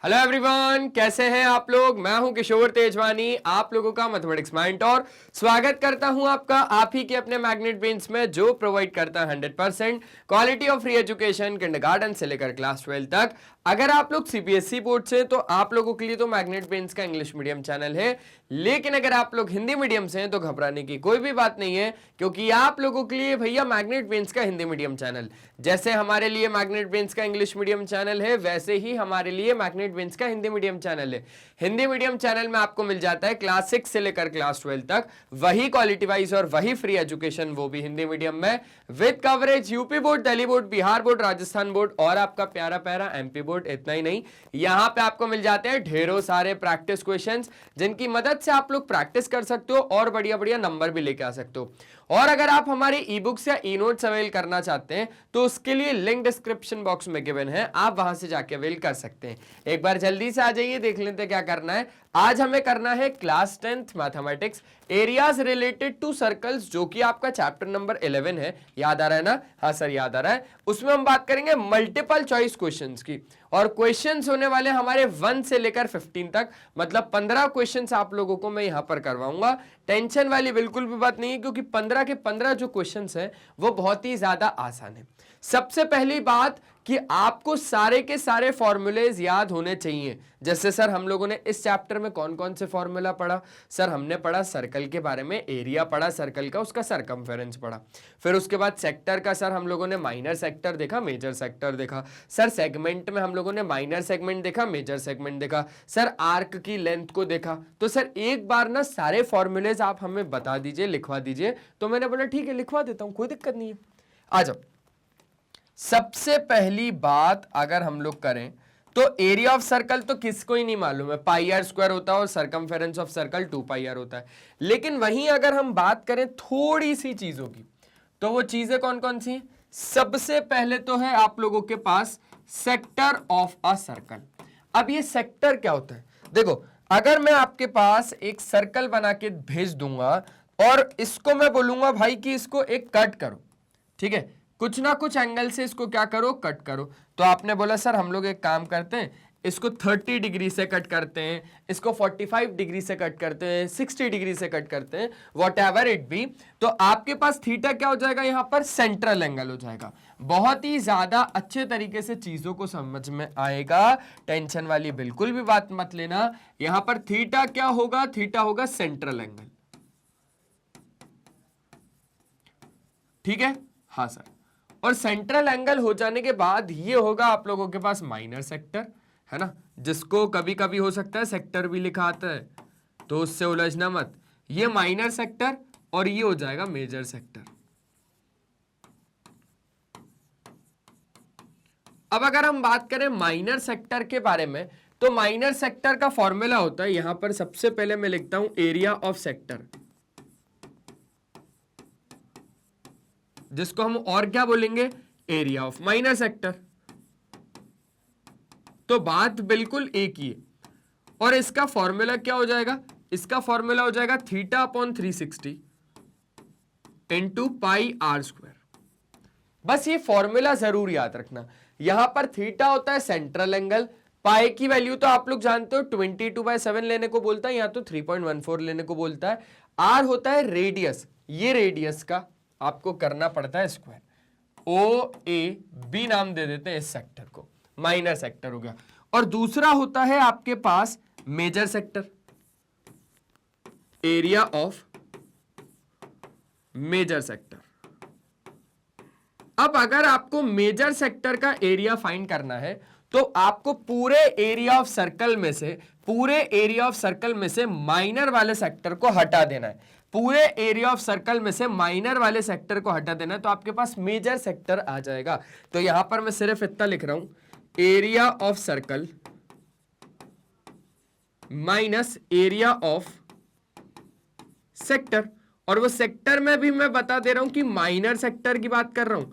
Hello everyone, कैसे हैं आप लोग। मैं हूं किशोर तेजवानी, आप लोगों का मैथमेटिक्स मेंटर। स्वागत करता हूं आपका आप ही के अपने मैग्नेट बेंच में, जो प्रोवाइड करता है 100% quality of free education kindergarten से लेकर क्लास 12 तक। अगर आप लोग सीबीएसई बोर्ड से, तो आप लोगों के लिए तो मैग्नेट बेंच का इंग्लिश मीडियम चैनल है। लेकिन अगर आप लोग हिंदी मीडियम से हैं तो घबराने की कोई भी बात नहीं है, क्योंकि आप लोगों के लिए भैया मैग्नेट बेंच का हिंदी मीडियम चैनल, जैसे हमारे लिए मैग्नेट बेंच का इंग्लिश मीडियम चैनल है, वैसे ही हमारे लिए मैग्नेट बेंच का हिंदी मीडियम चैनल है। हिंदी मीडियम चैनल में आपको मिल जाता है क्लास 6 से लेकर क्लास 12 तक वही क्वालिटी वाइज और वही फ्री एजुकेशन, वो भी हिंदी मीडियम में, with coverage UP board, Delhi board, Bihar board, Rajasthan board और आपका प्यारा प्यारा एमपी बोर्ड। इतना ही नहीं, यहां पे आपको मिल जाते हैं ढेरों सारे प्रैक्टिस क्वेश्चंस, जिनकी मदद से आप लोग प्रैक्टिस कर सकते हो और बढ़िया बढ़िया नंबर भी लेके आ सकते हो। और अगर आप हमारे ई बुक्स या ई नोट्स अवेल करना चाहते हैं तो उसके लिए लिंक डिस्क्रिप्शन बॉक्स में गिवन है, आप वहां से जाके अवेल कर सकते हैं। एक बार जल्दी से आ जाइए, देख लेते हैं क्या करना है। आज हमें करना है class 10th mathematics areas related to circles, जो कि आपका चैप्टर नंबर 11 है। याद आ रहा है ना? हाँ सर याद आ रहा है। उसमें हम बात करेंगे मल्टीपल चॉइस क्वेश्चंस की, और क्वेश्चंस होने वाले हमारे 1 से लेकर 15 तक, मतलब 15 क्वेश्चंस आप लोगों को मैं यहां पर करवाऊंगा। टेंशन वाली बिल्कुल भी बात नहीं है, क्योंकि 15 के 15 जो क्वेश्चंस हैं वो बहुत ही ज्यादा आसान है। सबसे पहली बात कि आपको सारे के सारे फॉर्मूलेज याद होने चाहिए। जैसे सर हम लोगों ने इस चैप्टर में कौन कौन से फॉर्मूला पढ़ा? सर हमने पढ़ा सर्कल के बारे में, एरिया पढ़ा सर्कल का, उसका सरकमफेरेंस पढ़ा। फिर उसके बाद सेक्टर का सर हम लोगों ने माइनर सेक्टर देखा, मेजर सेक्टर देखा। सर सेगमेंट में हम लोगों ने माइनर सेगमेंट देखा, मेजर सेगमेंट देखा। सर आर्क की लेंथ को देखा। तो सर एक बार ना सारे फॉर्मूलेज आप हमें बता दीजिए, लिखवा दीजिए। तो मैंने बोला ठीक है लिखवा देता हूं, कोई दिक्कत नहीं है। आ जाओ। सबसे पहली बात अगर हम लोग करें तो एरिया ऑफ सर्कल तो किसको ही नहीं मालूम है, पाई आर स्क्वायर होता है, और circumference of circle 2 pi r होता है। लेकिन वहीं अगर हम बात करें थोड़ी सी चीजों की, तो वो चीजें कौन कौन सी हैं? सबसे पहले तो है आप लोगों के पास सेक्टर ऑफ अ सर्कल। अब ये सेक्टर क्या होता है? देखो, अगर मैं आपके पास एक सर्कल बना के भेज दूंगा और इसको मैं बोलूंगा भाई कि इसको एक कट करो, ठीक है, कुछ ना कुछ एंगल से इसको क्या करो, कट करो। तो आपने बोला सर हम लोग एक काम करते हैं, इसको 30 डिग्री से कट करते हैं, इसको 45 डिग्री से कट करते हैं, 60 डिग्री से कट करते हैं, वॉट एवर इट बी। तो आपके पास थीटा क्या हो जाएगा? यहां पर सेंट्रल एंगल हो जाएगा। बहुत ही ज्यादा अच्छे तरीके से चीजों को समझ में आएगा, टेंशन वाली बिल्कुल भी बात मत लेना। यहां पर थीटा क्या होगा? थीटा होगा सेंट्रल एंगल, ठीक है? हाँ सर। और सेंट्रल एंगल हो जाने के बाद ये होगा आप लोगों के पास माइनर सेक्टर, है ना, जिसको कभी कभी हो सकता है सेक्टर भी लिखा आता है, तो उससे उलझना मत। ये माइनर सेक्टर और ये हो जाएगा मेजर सेक्टर। अब अगर हम बात करें माइनर सेक्टर के बारे में, तो माइनर सेक्टर का फॉर्मूला होता है, यहां पर सबसे पहले मैं लिखता हूं एरिया ऑफ सेक्टर, जिसको हम और क्या बोलेंगे? Area of minor sector. तो बात बिल्कुल एक ही है। और इसका फॉर्मूला क्या हो जाएगा? इसका फॉर्मूला हो जाएगा theta upon 360 into pi are square. बस ये फॉर्मूला जरूर याद रखना। यहां पर थीटा होता है सेंट्रल एंगल, पाई की वैल्यू तो आप लोग जानते हो 22/7 लेने को बोलता है, यहां तो 3.14 लेने को बोलता है। आर होता है रेडियस, ये रेडियस का आपको करना पड़ता है स्क्वायर। ओ ए बी नाम दे देते हैं इस सेक्टर को, माइनर सेक्टर हो गया। और दूसरा होता है आपके पास major sector, area of major sector. अब अगर आपको मेजर सेक्टर का एरिया फाइंड करना है, तो आपको पूरे एरिया ऑफ सर्कल में से, पूरे एरिया ऑफ सर्कल में से माइनर वाले सेक्टर को हटा देना है। पूरे एरिया ऑफ सर्कल में से माइनर वाले सेक्टर को हटा देना है, तो आपके पास मेजर सेक्टर आ जाएगा। तो यहां पर मैं सिर्फ इतना लिख रहा हूं, area of circle minus area of sector. और वो सेक्टर में भी मैं बता दे रहा हूं कि माइनर सेक्टर की बात कर रहा हूं।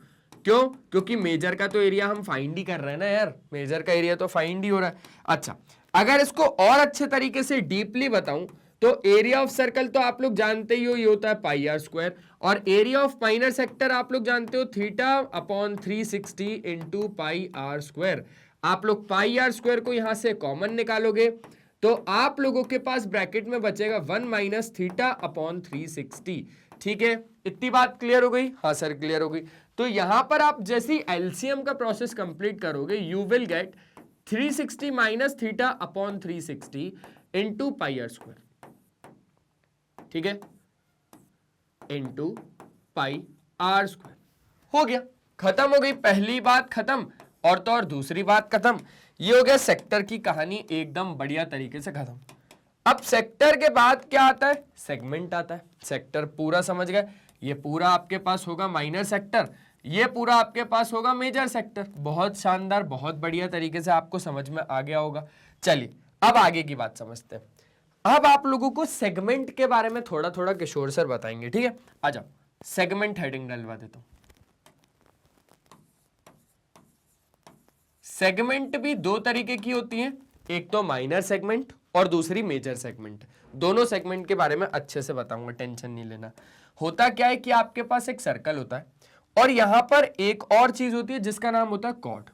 क्यों? क्योंकि मेजर का तो एरिया हम फाइंड ही कर रहे हैं ना यार, मेजर का एरिया तो फाइंड ही हो रहा है। अच्छा, अगर इसको और अच्छे तरीके से डीपली बताऊं, तो एरिया ऑफ सर्कल तो आप लोग जानते ही हो, ये होता है पाई आर स्क्वायर। और एरिया ऑफ माइनर सेक्टर आप लोग जानते हो, theta upon 360 into pi are square. आप लोग पाई आर स्क्वायर को यहां से कॉमन निकालोगे तो आप लोगों के पास ब्रैकेट में बचेगा 1 माइनस थीटा अपॉन 360। ठीक है, इतनी बात क्लियर हो गई? हाँ सर क्लियर हो गई। तो यहां पर आप जैसी एलसीएम का प्रोसेस कंप्लीट करोगे you will get 360 minus theta upon 360 into pi are square. ठीक है, इंटू पाई आर स्क्वायर। हो गया, खत्म हो गई पहली बात खत्म, और तो और दूसरी बात खत्म। ये हो गया सेक्टर की कहानी, एकदम बढ़िया तरीके से खत्म। अब सेक्टर के बाद क्या आता है? सेगमेंट आता है। सेक्टर पूरा समझ गए, ये पूरा आपके पास होगा माइनर सेक्टर, ये पूरा आपके पास होगा मेजर सेक्टर। बहुत शानदार, बहुत बढ़िया तरीके से आपको समझ में आ गया होगा। चलिए अब आगे की बात समझते हैं। अब आप लोगों को सेगमेंट के बारे में थोड़ा थोड़ा किशोर सर बताएंगे। ठीक है, आ जाओ, सेगमेंट हेडिंग डलवा देता हूं। सेगमेंट भी दो तरीके की होती है, एक तो माइनर सेगमेंट और दूसरी मेजर सेगमेंट। दोनों सेगमेंट के बारे में अच्छे से बताऊंगा, टेंशन नहीं लेना। होता क्या है कि आपके पास एक सर्कल होता है और यहां पर एक और चीज होती है जिसका नाम होता है कॉर्ड।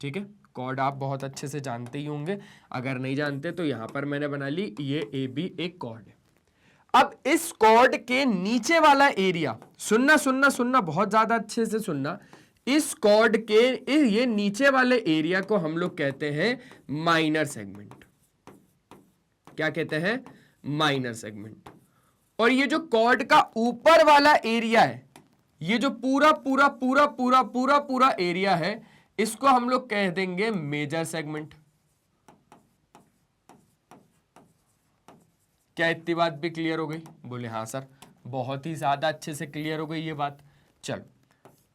ठीक है, कॉर्ड आप बहुत अच्छे से जानते ही होंगे, अगर नहीं जानते तो यहां पर मैंने बना ली, ये ए बी एक कॉर्ड है। अब इस कॉर्ड के नीचे वाला एरिया, सुनना सुनना सुनना, बहुत ज्यादा अच्छे से सुनना, इस कॉर्ड के ये नीचे वाले एरिया को हम लोग कहते हैं माइनर सेगमेंट। क्या कहते हैं? Minor segment. और ये जो कॉर्ड का ऊपर वाला एरिया है, ये जो पूरा पूरा पूरा पूरा पूरा पूरा एरिया है, इसको हम लोग कह देंगे मेजर सेगमेंट। क्या इतनी बात भी क्लियर हो गई? बोले हाँ सर, बहुत ही ज्यादा अच्छे से क्लियर हो गई ये बात। चलो,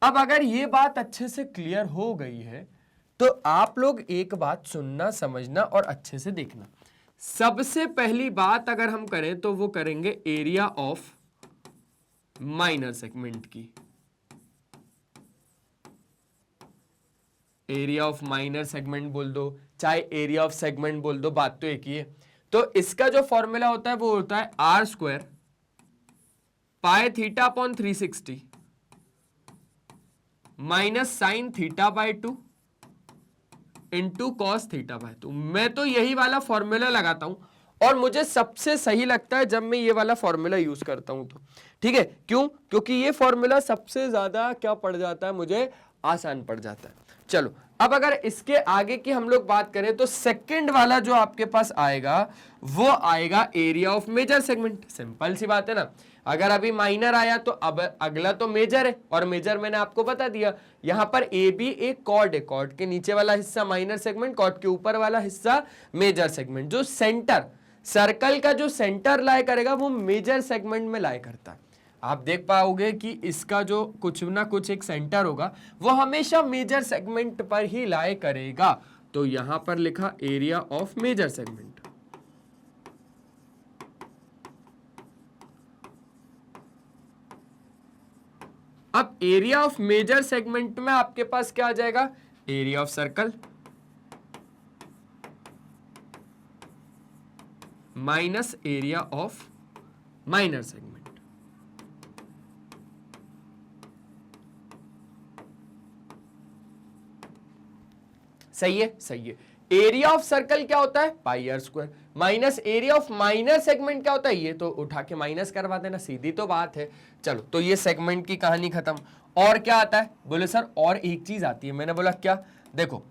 अब अगर ये बात अच्छे से क्लियर हो गई है तो आप लोग एक बात सुनना, समझना और अच्छे से देखना। सबसे पहली बात अगर हम करें तो वो करेंगे एरिया ऑफ माइनर सेगमेंट की। एरिया ऑफ माइनर सेगमेंट बोल दो, चाहे एरिया ऑफ सेगमेंट बोल दो, बात तो एक ही है। तो इसका जो फॉर्मूला होता है वो होता है r square pi theta upon 360 minus sine theta by 2 into cos theta by 2। मैं तो यही वाला फॉर्मूला लगाता हूं और मुझे सबसे सही लगता है जब मैं ये वाला फॉर्मूला यूज करता हूं तो। ठीक है, क्यों? क्योंकि ये फॉर्मूला सबसे ज्यादा क्या पड़ जाता है, मुझे आसान पड़ जाता है। चलो, अब अगर इसके आगे की हम लोग बात करें तो सेकंड वाला जो आपके पास आएगा वो आएगा area of major segment. Simple सी बात है ना, अगर अभी माइनर आया तो अब अगला तो मेजर है, और मेजर मैंने आपको बता दिया, यहां पर ए बी एक कॉर्ड है, कॉर्ड के नीचे वाला हिस्सा माइनर सेगमेंट, कॉर्ड के ऊपर वाला हिस्सा मेजर सेगमेंट। जो सेंटर, सर्कल का जो सेंटर लाए करेगा वो मेजर सेगमेंट में लाए करता है। आप देख पाओगे कि इसका जो कुछ ना कुछ एक सेंटर होगा वो हमेशा मेजर सेगमेंट पर ही लाए करेगा। तो यहां पर लिखा एरिया ऑफ मेजर सेगमेंट। अब एरिया ऑफ मेजर सेगमेंट में आपके पास क्या आ जाएगा? Area of circle minus area of minor segment. सही है, सही है। एरिया ऑफ सर्कल क्या होता है? Pi are square minus area of minor segment क्या होता है? ये तो उठा के माइनस करवा देना, सीधी तो बात है। चलो, तो ये सेगमेंट की कहानी खत्म। और क्या आता है? बोले सर और एक चीज आती है। मैंने बोला क्या? देखो,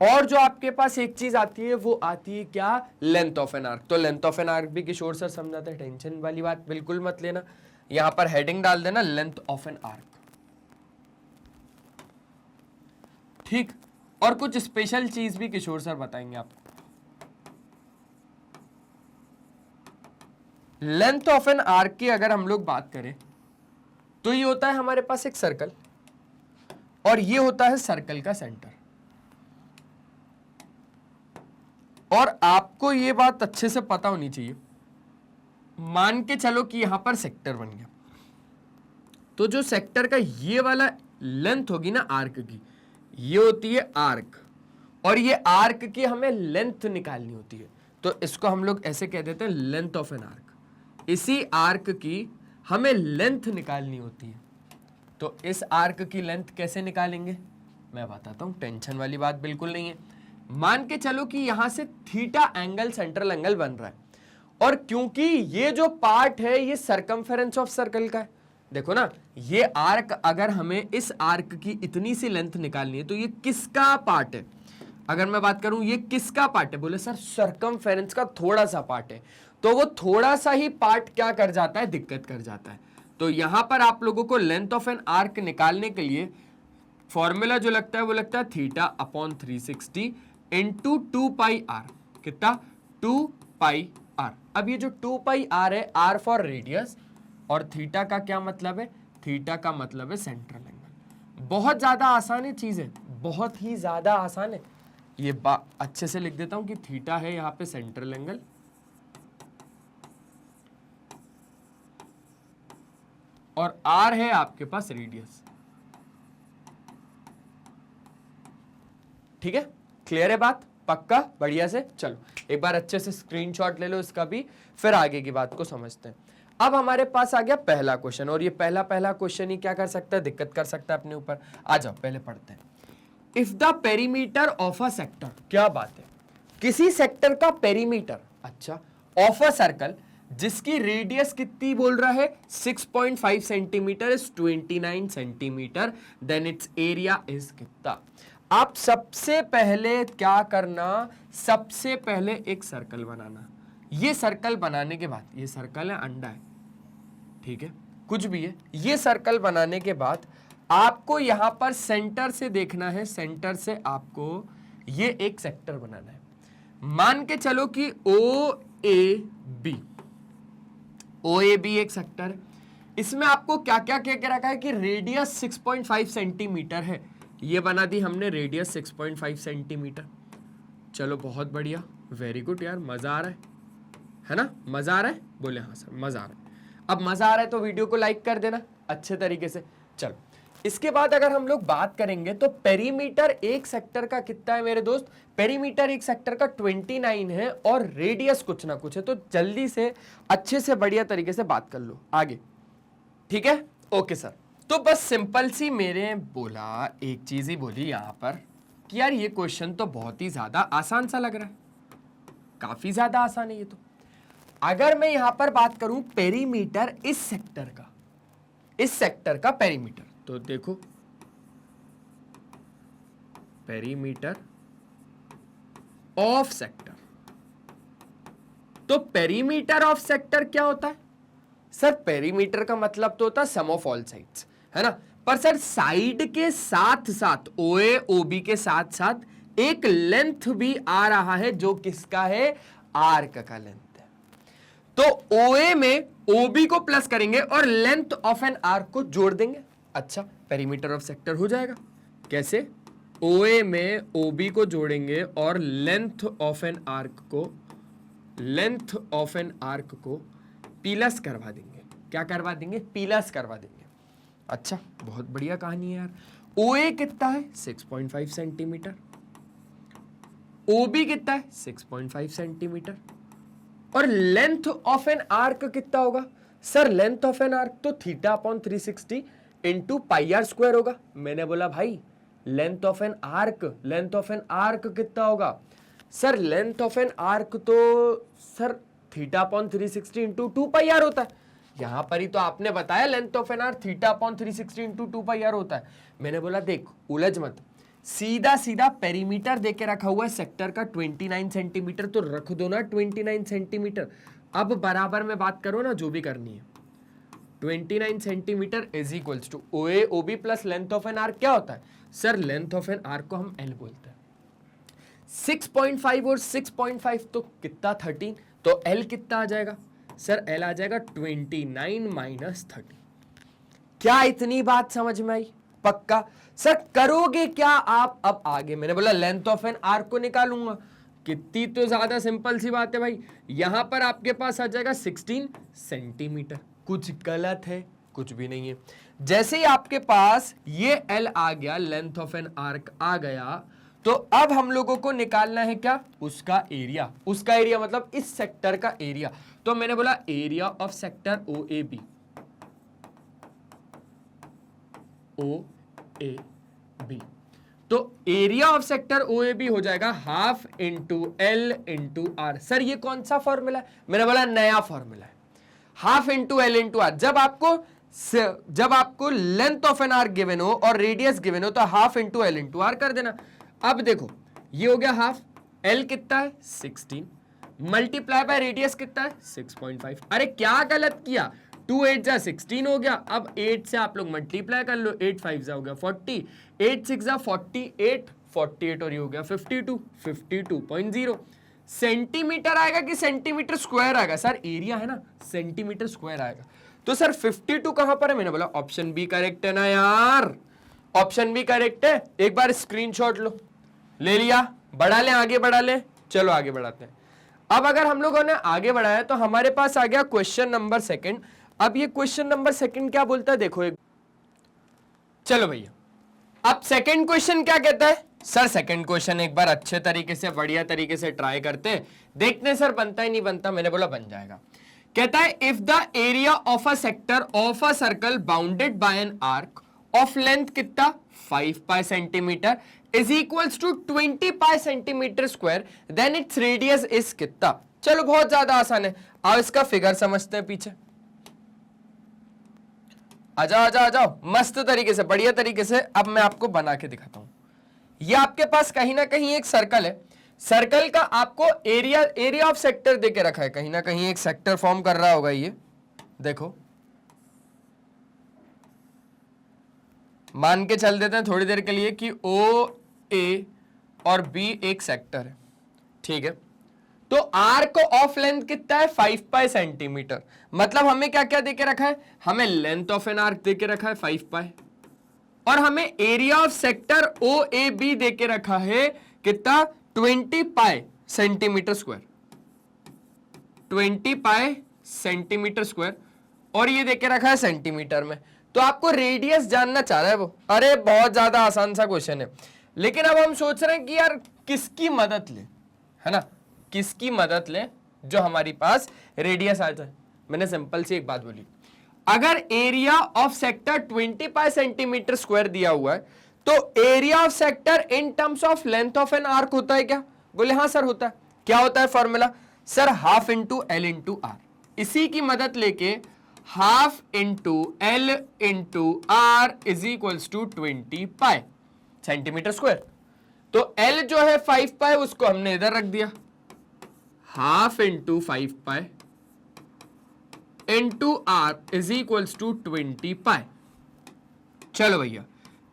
और जो आपके पास एक चीज आती है वो आती है क्या? Length of an arc. तो लेंथ ऑफ एन आर्क भी किशोर सर समझाते हैं, टेंशन वाली बात बिल्कुल मत लेना। यहां पर हेडिंग डाल देना लेंथ ऑफ एन आर्क। ठीक, और कुछ स्पेशल चीज भी किशोर सर बताएंगे आपको। लेंथ ऑफ एन आर्क की अगर हम लोग बात करें तो ये होता है हमारे पास एक सर्कल, और ये होता है सर्कल का सेंटर। और आपको ये बात अच्छे से पता होनी चाहिए, मान के चलो कि यहां पर सेक्टर बन गया, तो जो सेक्टर का ये वाला लेंथ होगी ना आर्क की, ये होती है आर्क, और ये आर्क की हमें लेंथ निकालनी होती है। तो इसको हम लोग ऐसे कह देते हैं लेंथ ऑफ एन आर्क। इसी आर्क की हमें लेंथ निकालनी होती है। तो इस आर्क की लेंथ कैसे निकालेंगे मैं बताता हूं, टेंशन वाली बात बिल्कुल नहीं है। मान के चलो कि यहां से थीटा एंगल सेंट्रल एंगल बन रहा है, और क्योंकि ये जो पार्ट है ये सरकमफेरेंस ऑफ सर्कल का है, देखो ना, ये आर्क, अगर हमें इस आर्क की इतनी सी लेंथ निकालनी है तो ये किसका पार्ट है? अगर मैं बात करूं ये किसका पार्ट है, बोले सर सरकमफेरेंस का थोड़ा सा पार्ट है, तो वो थोड़ा सा ही पार्ट क्या कर जाता है, दिक्कत कर जाता है। तो यहां पर आप लोगों को लेंथ ऑफ एन आर्क निकालने के लिए फॉर्मूला जो लगता है वो लगता है theta upon 360 into 2 pi r, कितना, 2 पाई आर। अब ये जो 2 पाई आर है, आर फॉर रेडियस, और थीटा का क्या मतलब है, थीटा का मतलब है सेंट्रल एंगल। बहुत ज्यादा आसान है चीजें, बहुत ही ज्यादा आसान है। ये अच्छे से लिख देता हूं कि थीटा है यहां पे सेंट्रल एंगल, और आर है आपके पास रेडियस। ठीक है, क्लियर है बात, पक्का, बढ़िया से। चलो एक बार अच्छे से स्क्रीनशॉट ले लो इसका भी, फिर आगे की बात को समझते हैं। अब हमारे पास आ गया पहला क्वेश्चन, और ये पहला क्वेश्चन ही क्या कर सकता है, दिक्कत कर सकता है अपने ऊपर। आ जाओ पहले पढ़ते हैं। If the perimeter of a sector, क्या बात है, किसी सेक्टर का पेरीमीटर, अच्छा, ऑफ अ सर्कल जिसकी रेडियस कितनी बोल रहा है, 6.5 centimetre is 29 centimetre, then its area is कितना। आप सबसे पहले क्या करना, सबसे पहले एक सर्कल बनाना। ये सर्कल बनाने के बाद, ये सर्कल है, अंडा है, ठीक है, कुछ भी है, ये सर्कल बनाने के बाद आपको यहां पर सेंटर से देखना है, सेंटर से आपको ये एक सेक्टर बनाना है। मान के चलो कि ओ ए बी एक सेक्टर, इसमें आपको क्या क्या कह के रखा है कि रेडियस 6.5 सेंटीमीटर है, ये बना दी हमने रेडियस 6.5 सेंटीमीटर। चलो बहुत बढ़िया, वेरी गुड यार, मजा आ रहा है ना, मजा आ रहा है, बोले हाँ सर मजा आ रहा है। अब मजा आ रहा है तो वीडियो को लाइक कर देना अच्छे तरीके से। चलो इसके बाद अगर हम लोग बात करेंगे तो पेरीमीटर एक सेक्टर का कितना है मेरे दोस्त, पेरीमीटर एक सेक्टर का 29 है, और रेडियस कुछ ना कुछ है, तो जल्दी से अच्छे से बढ़िया तरीके से बात कर लो आगे, ठीक है, ओके सर। तो बस सिंपल सी मेरे बोला, एक चीज ही बोली यहां पर कि यार ये क्वेश्चन तो बहुत ही ज्यादा आसान सा लग रहा है, काफी ज्यादा आसान है ये तो। अगर मैं यहां पर बात करूं पेरीमीटर इस सेक्टर का, इस सेक्टर का पेरीमीटर, तो देखो पेरीमीटर ऑफ सेक्टर, तो पेरीमीटर ऑफ सेक्टर क्या होता है सर, पेरीमीटर का मतलब तो होता है सम ऑफ ऑल साइड्स, है ना, पर सर साइड के साथ साथ ओए ओबी के साथ साथ एक लेंथ भी आ रहा है, जो किसका है, आर्क का लेंथ है। तो ओए में ओबी को प्लस करेंगे और लेंथ ऑफ एन आर्क को जोड़ देंगे, अच्छा पेरीमीटर ऑफ सेक्टर हो जाएगा। कैसे, ओए में ओबी को जोड़ेंगे और लेंथ ऑफ एन आर्क को, लेंथ ऑफ एन आर्क को प्लस करवा देंगे, क्या करवा देंगे, प्लस करवा देंगे। अच्छा बहुत बढ़िया कहानी है यार। ओए कितना है 6.5 सेंटीमीटर, ओबी कितना है 6.5 सेंटीमीटर, और लेंथ ऑफ एन आर्क कितना होगा sir, length of an arc तो theta upon 360 into pi are square होगा। मैंने बोला भाई length of an arc, length of an arc कितना होगा sir, length of an arc तो sir theta upon 360 into 2 pi r होता है। यहां पर ही तो आपने बताया length of an arc theta upon 360 into 2 pi r होता है। मैंने बोला देख उलझ मत, सीधा सीधा पेरीमीटर देके रखा हुआ है सेक्टर का 29 सेंटीमीटर, तो रख दो ना 29 सेंटीमीटर। अब बराबर में बात करो ना, जो भी करनी है, 29 centimetre is equals to OA OB plus length of an arc क्या होता है sir, length of an arc को हम एल बोलते हैं। 6.5 और 6.5 तो कितना 13, तो एल कितना आ जाएगा सर, एल आ जाएगा 29 माइनस 30। क्या इतनी बात समझ में आई, पक्का सर करोगे क्या आप। अब आगे मैंने बोला लेंथ ऑफ एन आर्क को निकालूंगा, कितनी तो ज्यादा सिंपल सी बात है भाई, यहां पर आपके पास आ जाएगा 16 सेंटीमीटर। कुछ गलत है, कुछ भी नहीं है। जैसे ही आपके पास ये एल आ गया, लेंथ ऑफ एन आर्क आ गया, तो अब हम लोगों को निकालना है क्या, उसका एरिया। उसका एरिया मतलब इस सेक्टर का एरिया। तो मैंने बोला area of sector O A B, O A B. तो area of sector O A B हो जाएगा half into L into R. Sir ये कौन सा फॉर्मूला है? मैंने बोला नया फॉर्मूला है, half into L into R. जब आपको length of an arc given हो और रेडियस गिवन हो तो half into L into R कर देना। अब देखो ये हो गया हाफ, एल कितना है 16, मल्टीप्लाई बाय रेडियस कितना है 6.5। अरे क्या गलत किया, 2 8 जा 16 हो गया। अब 8 से आप लोग मल्टीप्लाई कर लो, 8 5 जा हो गया 40, 8 6 जा 48, 48 और ये हो गया 52, 52.0 सेंटीमीटर आएगा कि सेंटीमीटर स्क्वायर आएगा? सर एरिया है ना, सेंटीमीटर स्क्वायर आएगा। तो सर 52 कहां पर है? मैंने बोला ऑप्शन बी करेक्ट है ना यार, ऑप्शन बी करेक्ट है। एक बार स्क्रीनशॉट लो, ले लिया, बढ़ा ले, आगे बढ़ा ले, चलो आगे बढ़ाते हैं। अब अगर हम लोगों ने आगे बढ़ाया तो हमारे पास आ गया क्वेश्चन नंबर सेकंड। अब ये क्वेश्चन नंबर सेकंड क्या बोलता है देखो एक, चलो भैया अब सेकंड क्वेश्चन क्या कहता है? सर सेकंड क्वेश्चन एक बार अच्छे तरीके से बढ़िया तरीके से ट्राई करते हैं, देखते हैं सर बनता ही नहीं बनता। मैंने बोला बन जाएगा। कहता है if the area of a sector of a circle bounded by an arc of length कितना 5 pi centimetre is equals to 20 pi centimetre square then its radius is कितना। चलो बहुत ज्यादा आसान है, आओ इसका फिगर समझते हैं पीछे। आ जाओ मस्त तरीके से बढ़िया तरीके से। अब मैं आपको बना के दिखाता हूं। ये आपके पास कहीं ना कहीं एक सर्कल है, सर्कल का आपको एरिया ऑफ सेक्टर देके रखा है, कहीं ना कहीं एक सेक्टर फॉर्म कर रहा होगा। ये देखो मान के चल देते हैं थोड़ी देर के लिए कि ओ ए और बी एक सेक्टर है, ठीक है। तो आर्क ऑफ लेंथ कितना है 5 पाई सेंटीमीटर, मतलब हमें क्या क्या देके रखा है? हमें लेंथ ऑफ एन आर्क देके रखा है 5 पाई और हमें area of sector O A B देके रखा है कितना 20 pi centimetre square, 20 pi centimetre square और ये देके रखा है सेंटीमीटर में। तो आपको रेडियस जानना चाह रहा है वो। अरे बहुत ज्यादा आसान सा क्वेश्चन है, लेकिन अब हम सोच रहे हैं कि यार किसकी मदद ले, है ना, किसकी मदद ले जो हमारी पास रेडियस आ जाए। मैंने सिंपल सी एक बात बोली, अगर area of sector 20 pi centimetre square दिया हुआ है तो area of sector in terms of length of an arc होता है क्या? बोले हाँ सर होता है। क्या होता है formula? Sir half into L into R. इसी की मदद लेके half into L into R is equals to 20 pi centimetre square. तो एल जो है 5 पाई उसको हमने इधर रख दिया, half into 5 pi into R is equals to 20 pi. चलो भैया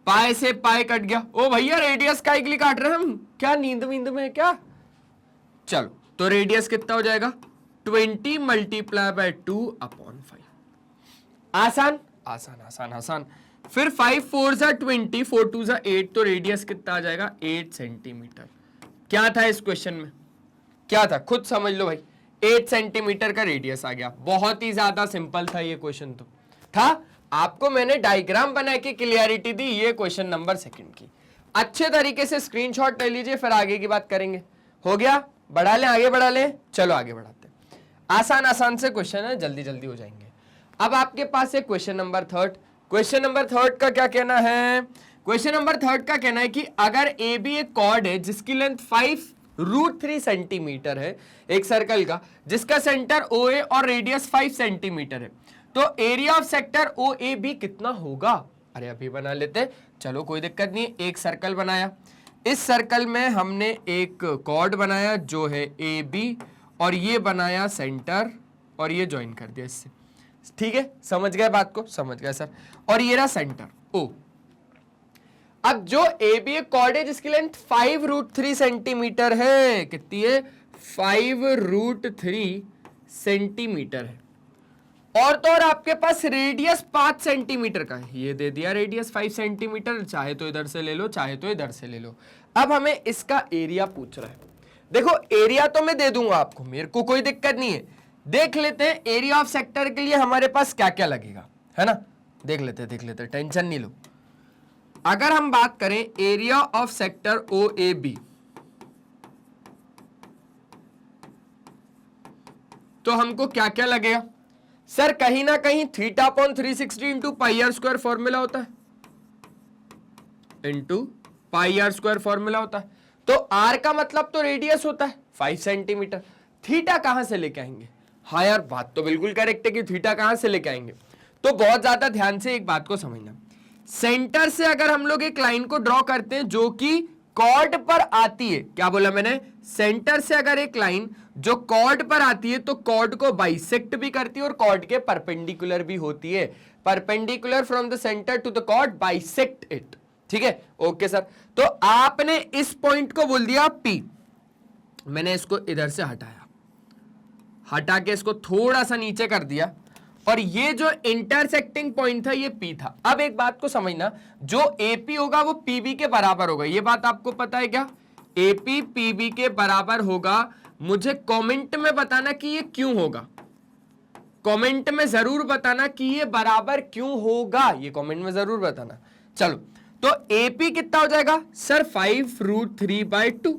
पाई से पाई कट गया। ओ भैया रेडियस का के लिए काट रहे हैं हम, क्या नींद वींद में क्या? चलो तो रेडियस कितना हो जाएगा 20 मल्टीप्लाई बाय 2 अपॉन 5। आसान आसान आसान आसान। फिर 5 4 जा 20, 4 2 जा 8, तो रेडियस कितना आ जाएगा 8 सेंटीमीटर। क्या था इस क्वेश्चन में? क्या था खुद समझ लो भाई, 8 सेंटीमीटर का रेडियस आ गया। बहुत ही ज्यादा सिंपल था ये क्वेश्चन तो था। आपको मैंने डायग्राम बना के क्लियरिटी दी ये क्वेश्चन नंबर सेकंड की। अच्छे तरीके से स्क्रीनशॉट ले लीजिए, फिर आगे की बात करेंगे। हो गया? बढ़ा लें, आगे बढ़ा लें, चलो आगे बढ़ाते हैं। आसान आसान से क्वेश्चन है, जल्दी जल्दी हो जाएंगे। अब आपके पास है question number third. Question number third का क्या कहना है? क्वेश्चन नंबर थर्ड का कहना है कि अगर ए बी एक कॉर्ड है जिसकी लेंथ 5√3 सेंटीमीटर है, एक सर्कल का जिसका सेंटर ओ ए और रेडियस 5 सेंटीमीटर है, तो area of sector O A B कितना होगा? अरे अभी बना लेते, चलो कोई दिक्कत नहीं। एक सर्कल बनाया, इस सर्कल में हमने एक कॉर्ड बनाया जो है ए बी और ये बनाया सेंटर और ये ज्वाइन कर दिया इससे, ठीक है। समझ गए बात को? समझ गए सर। और ये रहा सेंटर ओ। अब जो ए बी एक कॉर्ड है जिसकी लेंथ 5√3 सेंटीमीटर है, कितनी है 5√3 सेंटीमीटर है, और तो और आपके पास रेडियस 5 सेंटीमीटर का है। ये दे दिया रेडियस 5 सेंटीमीटर, चाहे तो इधर से ले लो चाहे तो इधर से ले लो। अब हमें इसका एरिया पूछ रहा है। देखो एरिया तो मैं दे दूंगा आपको, मेरे को कोई दिक्कत नहीं है। देख लेते हैं एरिया ऑफ सेक्टर के लिए हमारे पास क्या क्या लगेगा, है ना। देख लेते टेंशन नहीं लो। अगर हम बात करें area of sector O A B, तो हमको क्या क्या लगेगा? सर कहीं ना कहीं theta upon 360 into pi are square formula होता है, into pi are square formula होता है। तो आर का मतलब तो रेडियस होता है 5 सेंटीमीटर। थीटा कहां से लेके आएंगे? हाँ यार बात तो बिल्कुल करेक्ट है कि थीटा कहां से लेके आएंगे। तो बहुत ज्यादा ध्यान से एक बात को समझना, सेंटर से अगर हम लोग एक लाइन को ड्रॉ करते हैं जो कि कॉर्ड पर आती है, क्या बोला मैंने, सेंटर से अगर एक लाइन जो कॉर्ड पर आती है तो कॉर्ड को बाइसेक्ट भी करती है और कॉर्ड के परपेंडिकुलर भी होती है। Perpendicular from the centre to the chord, bisect it. ठीक है, ओके सर। तो आपने इस पॉइंट को बोल दिया P, मैंने इसको इधर से हटाया, हटा के इसको थोड़ा सा नीचे कर दिया, और ये जो इंटरसेक्टिंग पॉइंट था ये P था। अब एक बात को समझना, जो AP होगा वो PB के बराबर होगा, ये बात आपको पता है क्या? AP PB के बराबर होगा। मुझे कमेंट में बताना कि ये क्यों होगा, कमेंट में जरूर बताना कि ये बराबर क्यों होगा, ये कमेंट में जरूर बताना। चलो, तो AP कितना हो जाएगा सर? 5√3/2।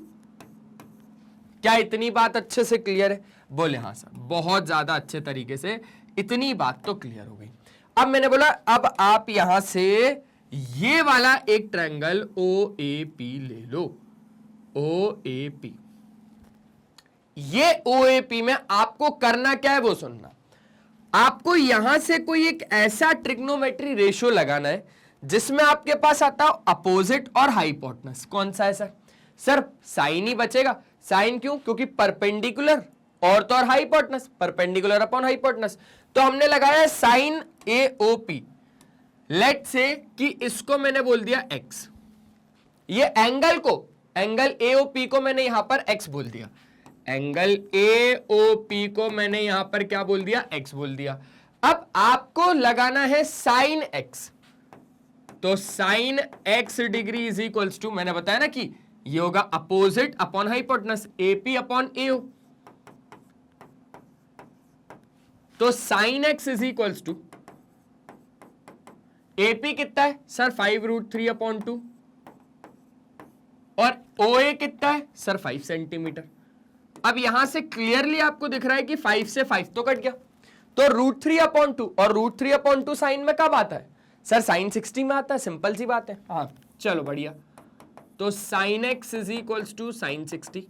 क्या इतनी बात अच्छे से क्लियर है? बोले हाँ सर, बहुत ज्यादा अच्छे तरीके से इतनी बात तो क्लियर हो गई। अब मैंने बोला अब आप यहां से ये वाला एक ट्रायंगल OAP ले लो, OAP। ये OAP में आपको करना क्या है वो सुनना। आपको यहां से कोई एक ऐसा ट्रिग्नोमेट्री रेशियो लगाना है जिसमें आपके पास आता है अपोजिट और हाइपोटेनस। कौन सा है सर? सर साइन ही बचेगा। साइन क्यों? क्योंकि परपेंडिकुलर और तो और हाइपोटेनस, परपेंडिकुलर अपॉन हाइपोटेनस। तो हमने लगाया साइन AOP। लेट से कि इसको मैंने बोल दिया x, ये एंगल को, एंगल AOP को मैंने यहां पर x बोल दिया, एंगल AOP को मैंने यहां पर क्या बोल दिया? x बोल दिया। अब आपको लगाना है साइन x, तो sine x degree is equals to, मैंने बताया ना कि ये होगा opposite upon hypotenuse, AP upon AO। तो sine x is equals to, AP कितना है सर? 5√3/2, और OA कितना है सर? 5 सेंटीमीटर। अब यहां से क्लियरली आपको दिख रहा है कि 5 से 5 तो कट गया, तो √3/2, और √3/2 साइन में कब आता है सर? साइन 60 में आता है, सिंपल सी बात है। हाँ चलो बढ़िया। तो sine x is equals to sine 60।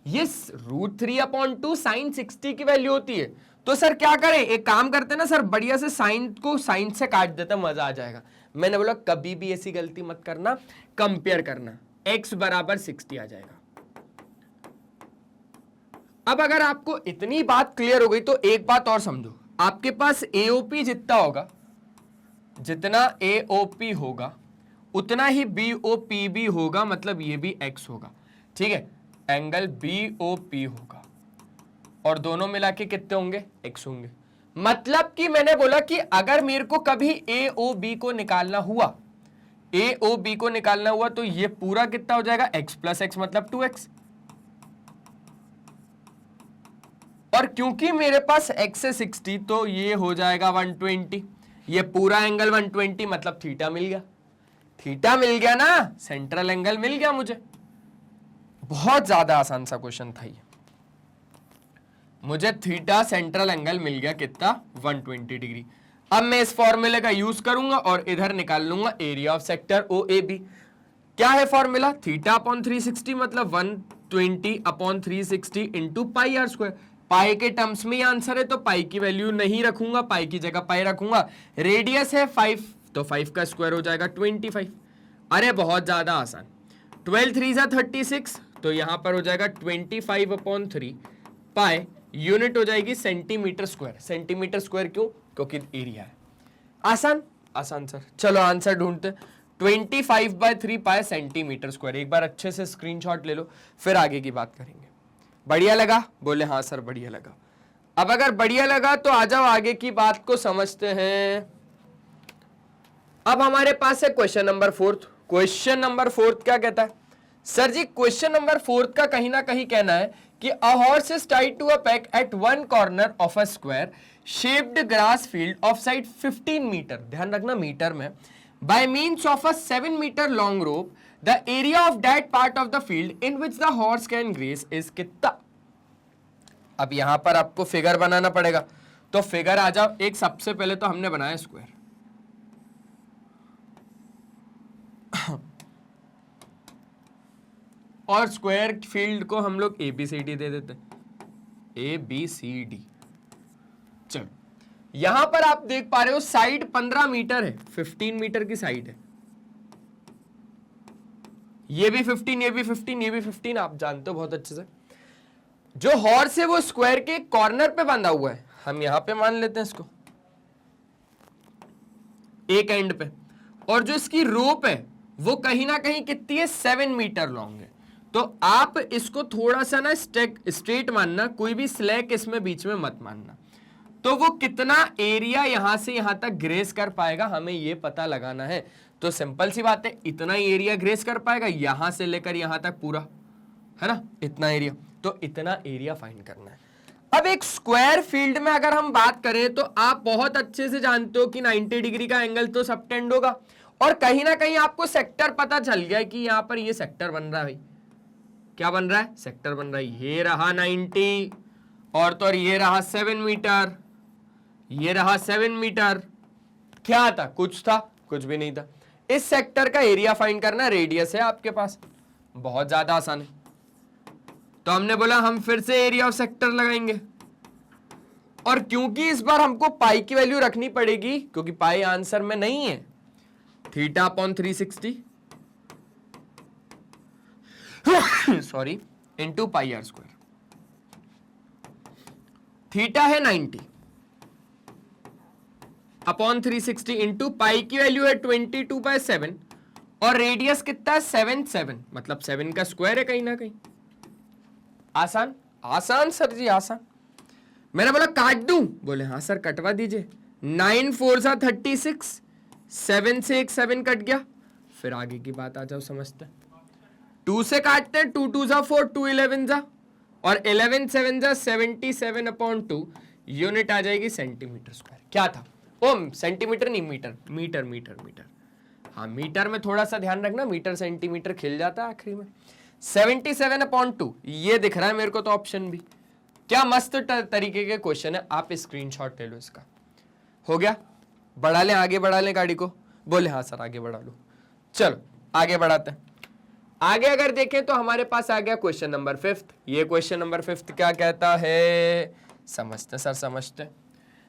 ये √3/2 साइन 60 की वैल्यू होती है। तो सर क्या करें, एक काम करते ना सर, बढ़िया से साइन को साइन से काट देते, मजा आ जाएगा। मैंने बोला कभी भी ऐसी गलती मत करना, कंपेयर करना, x बराबर 60 आ जाएगा। अब अगर आपको इतनी बात क्लियर हो गई तो एक बात और समझो, आपके पास AOP जितना होगा, जितना AOP होगा उतना ही BOP भी होगा, मतलब ये भी x होगा। ठीक है, एंगल BOP होगा, और दोनों मिला के कितने होंगे? x होंगे। मतलब कि मैंने बोला कि अगर मेरे को कभी AOB को निकालना हुआ, AOB को निकालना हुआ, तो ये पूरा कितना हो जाएगा? x प्लस x, मतलब 2x। और क्योंकि मेरे पास x है 60, तो ये हो जाएगा 120। ये पूरा एंगल 120, मतलब थीटा मिल गया। थीटा मिल गया ना, सेंट्रल एंगल मिल गया मुझे। बहुत ज्यादा आसान सा क्वेश्चन था ये। मुझे थीटा सेंट्रल एंगल मिल गया कितना? 120 डिग्री। अब मैं इस फॉर्मूले का यूज करूंगा और इधर निकाल लूंगा एरिया ऑफ सेक्टर OAB। क्या है फॉर्मूला? थीटा अपॉन 360, मतलब 120 upon 360 into pi are square. Pi के टर्म्स में ये आंसर है, तो पाई की वैल्यू नहीं रखूंगा, पाई की जगह पाई रखूंगा। रेडियस है 5, तो 5 का स्क्वायर हो जाएगा 25। अरे बहुत ज्यादा आसान। 12 3 36, तो यहां पर हो जाएगा 25/3 पाई, यूनिट हो जाएगी सेंटीमीटर स्क्वायर। सेंटीमीटर स्क्वायर क्यों? क्योंकि एरिया है। आसान आसान सर। चलो आंसर ढूंढते। 25/3 पाई सेंटीमीटर स्क्वायर। एक बार अच्छे से स्क्रीनशॉट ले लो, फिर आगे की बात करेंगे। बढ़िया लगा? बोले हाँ सर बढ़िया लगा। अब अगर बढ़िया लगा तो आ जाओ आगे की बात को समझते हैं। अब हमारे पास है क्वेश्चन नंबर 4। क्वेश्चन नंबर 4 क्या कहता है सर जी? क्वेश्चन नंबर 4 का कहीं ना कहीं कहना है कि a horse is tied to a peg at one corner of a square shaped grass field of side 15 metre, ध्यान रखना मीटर में, by means of a 7 metre long rope. The area of that part of the field in which the horse can graze is कितना? अब यहां पर आपको figure बनाना पड़ेगा, तो फिगर आ जाओ। एक सबसे पहले तो हमने बनाया स्क्वायर। और स्क्वायर फील्ड को हम लोग ABCD दे देते हैं, ABCD। चलो यहां पर आप देख पा रहे हो साइड 15 मीटर है, 15 मीटर की साइड है, ये भी 15, ये भी 15, ये भी 15, आप जानते हो बहुत अच्छे से। जो हॉर्स है वो स्क्वायर के कॉर्नर पे बंधा हुआ है, हम यहां पे मान लेते हैं इसको, एक एंड पे, और जो इसकी रोप है वो कहीं ना कहीं कितनी है, 7 मीटर लॉन्ग है। तो आप इसको थोड़ा सा ना स्ट्रेट मानना, कोई भी स्लैक इसमें बीच में मत मानना। तो वो कितना एरिया यहां से यहां तक ग्रेस कर पाएगा, हमें ये पता लगाना है। तो सिंपल सी बात है, इतना ही एरिया ग्रेस कर पाएगा, यहां से लेकर यहां तक पूरा, है ना, इतना एरिया। तो इतना एरिया फाइंड करना है। अब एक स्क्वायर फील्ड में अगर हम बात करें तो आप बहुत अच्छे से जानते हो कि 90 डिग्री का एंगल तो सबटेंड होगा, और कहीं ना कहीं आपको सेक्टर पता चल गया कि यहां पर ये सेक्टर बन रहा है। भाई क्या बन रहा है, सेक्टर बन रहा है। ये रहा 90 और तो और ये रहा 7 मीटर, ये रहा 7 मीटर। क्या था, कुछ था, कुछ भी नहीं था। इस सेक्टर का एरिया फाइंड करना, रेडियस है आपके पास, बहुत ज्यादा आसान है। तो हमने बोला हम फिर से एरिया ऑफ सेक्टर लगाएंगे, और क्योंकि इस बार हमको पाई की वैल्यू रखनी पड़ेगी, क्योंकि पाई आंसर में नहीं है, theta upon 360 sorry into pi are square. Theta है 90 अपॉन 360 इंटू पाई की वैल्यू है 22/7, और रेडियस कितना है 7, मतलब 7 का स्क्वायर है कहीं ना कहीं। आसान आसान सर जी, आसान। मैंने बोला काट दूं, बोले हाँ सर कटवा दीजिए। 9 4 सा 36, 7 से एक 7 कट गया। फिर आगे की बात आ जाओ, समझते हैं। 2 से काटते हैं, 2 2 सा 4, 2 11 सा, और 11 7 सा 77/2, यूनिट आ जाएगी सेंटीमीटर स्क्वायर। क्या था, ओम सेंटीमीटर नहीं, मीटर मीटर मीटर मीटर। हाँ मीटर में थोड़ा सा ध्यान रखना, मीटर सेंटीमीटर खिल जाता है आखिरी में। 77/2 ये दिख रहा है मेरे को तो ऑप्शन भी। क्या मस्त तरीके के क्वेश्चन है, आप स्क्रीनशॉट ले लो इसका। हो गया, बढ़ा लें, आगे बढ़ा लें गाड़ी को, बोले हाँ सर आगे बढ़ा लो। चलो आगे बढ़ाते हैं। आगे अगर देखें तो हमारे पास आ गया क्वेश्चन नंबर 5। ये क्वेश्चन नंबर 5 क्या कहता है, समझते सर, समझते।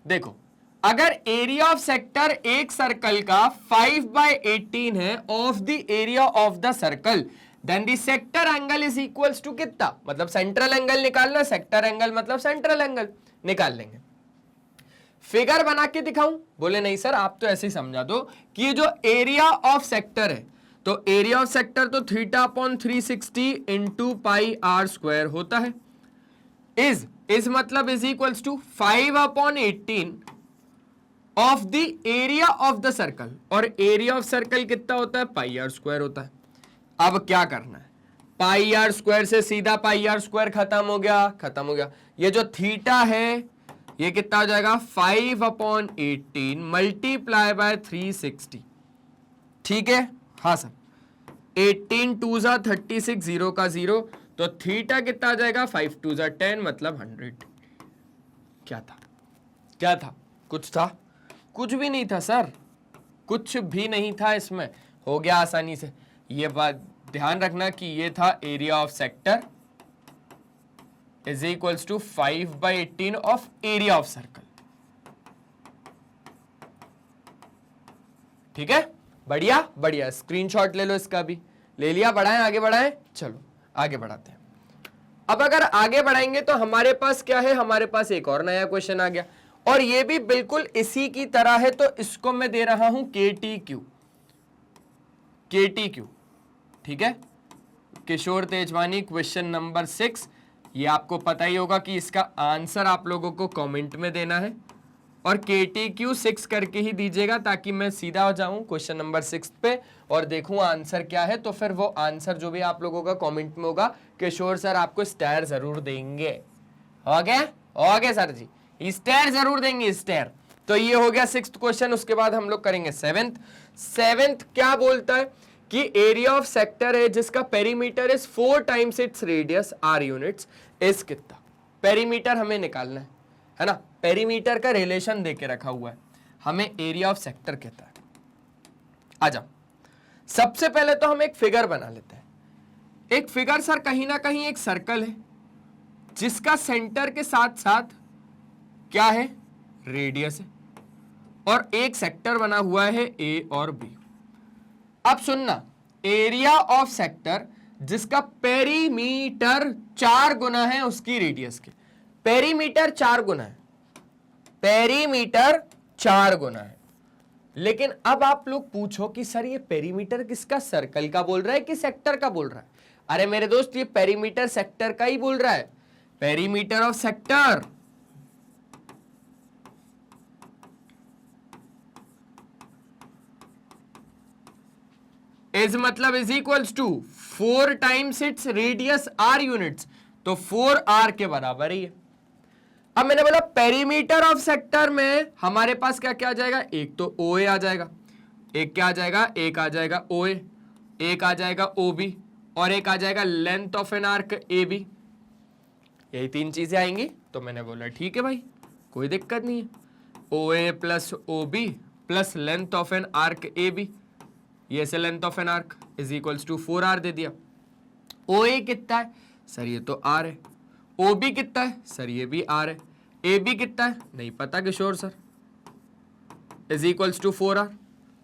देखो अगर एरिया ऑफ सेक्टर एक सर्कल का 5/18 है of the area of the circle, then the sector angle is equals to कितना, मतलब सेंट्रल एंगल निकालना, सेक्टर एंगल मतलब सेंट्रल एंगल निकाल लेंगे। फिगर बना के दिखाऊं, बोले नहीं सर आप तो ऐसे ही समझा दो कि ये जो एरिया ऑफ सेक्टर है, तो एरिया ऑफ सेक्टर तो theta upon 360 into pi are square होता है। इज मतलब is equals to 5/18 of the area of the circle, और एरिया ऑफ सर्कल कितना होता है, पाई आर स्क्वायर होता है। अब क्या करना है, पाई आर स्क्वायर से सीधा पाई आर स्क्वायर खत्म हो गया, खत्म हो गया। ये जो थीटा है ये कितना हो जाएगा, 5/18 मल्टीप्लाई बाय 360, ठीक है। हाँ सर 18 2 सा 36, 0 का 0, तो थीटा कितना आ जाएगा, 5 2 सा 10, मतलब 100। क्या था, क्या था, कुछ था, कुछ भी नहीं था सर, कुछ भी नहीं था इसमें, हो गया आसानी से। ये बात ध्यान रखना कि ये था area of sector is equals to 5/18 of area of circle, ठीक है। बढ़िया बढ़िया, स्क्रीनशॉट ले लो, इसका भी ले लिया, बढ़ाएं, आगे बढ़ाएं, चलो आगे बढ़ाते हैं। अब अगर आगे बढ़ाएंगे तो हमारे पास क्या है, हमारे पास एक और नया क्वेश्चन आ गया, और ये भी बिल्कुल इसी की तरह है। तो इसको मैं दे रहा हूं KTQ, KTQ, ठीक है। किशोर तेजवानी क्वेश्चन नंबर 6। ये आपको पता ही होगा कि इसका आंसर आप लोगों को कमेंट में देना है, और KTQ 6 करके ही दीजिएगा, ताकि मैं सीधा हो जाऊं क्वेश्चन नंबर 6 पे और देखूं आंसर क्या है। तो फिर वो आंसर जो भी आप लोगों का कमेंट में होगा, किशोर सर आपको स्टार जरूर देंगे। हो गया, हो गया सर जी, स्टार जरूर देंगे, स्टार। तो ये हो गया 6th क्वेश्चन। उसके बाद हम लोग करेंगे 7th। क्या बोलता है कि एरिया ऑफ सेक्टर है जिसका perimeter is 4 times its radius r units is कितना। पेरीमीटर हमें निकालना है ना, पेरीमीटर का रिलेशन देके रखा हुआ है, हमें एरिया ऑफ सेक्टर कहता है। आ जाओ, सबसे पहले तो हम एक फिगर बना लेते हैं। एक फिगर सर कहीं ना कहीं एक सर्कल है जिसका सेंटर के साथ साथ क्या है, रेडियस है, और एक सेक्टर बना हुआ है ए और बी। अब सुनना, एरिया ऑफ सेक्टर जिसका पेरीमीटर 4 गुना है उसकी रेडियस के, पेरीमीटर 4 गुना है, पेरीमीटर 4 गुना है। लेकिन अब आप लोग पूछो कि सर ये पेरीमीटर किसका, सर्कल का बोल रहा है कि सेक्टर का बोल रहा है? अरे मेरे दोस्त ये पेरीमीटर सेक्टर का ही बोल रहा है। पेरीमीटर ऑफ सेक्टर इज मतलब is equals to 4 times its radius R units, तो 4 आर के बराबर ही है। अब मैंने बोला पेरीमीटर ऑफ सेक्टर में हमारे पास क्या क्या आ जाएगा, एक तो ओ ए आ जाएगा, एक क्या आ जाएगा, एक आ जाएगा ओ ए, एक आ जाएगा ओ बी, और एक आ जाएगा length of an arc A B. यही 3 चीजें आएंगी। तो मैंने बोला ठीक है भाई, कोई दिक्कत नहीं है, O A plus O B plus length of an arc A B, ये से length of an arc is equals to 4r दे दिया। ओ ए कितना है सर, ये तो r है। ओ बी कितना है सर, ये भी r है। ए बी कितना है नहीं पता Kishore sir, is equals to 4r।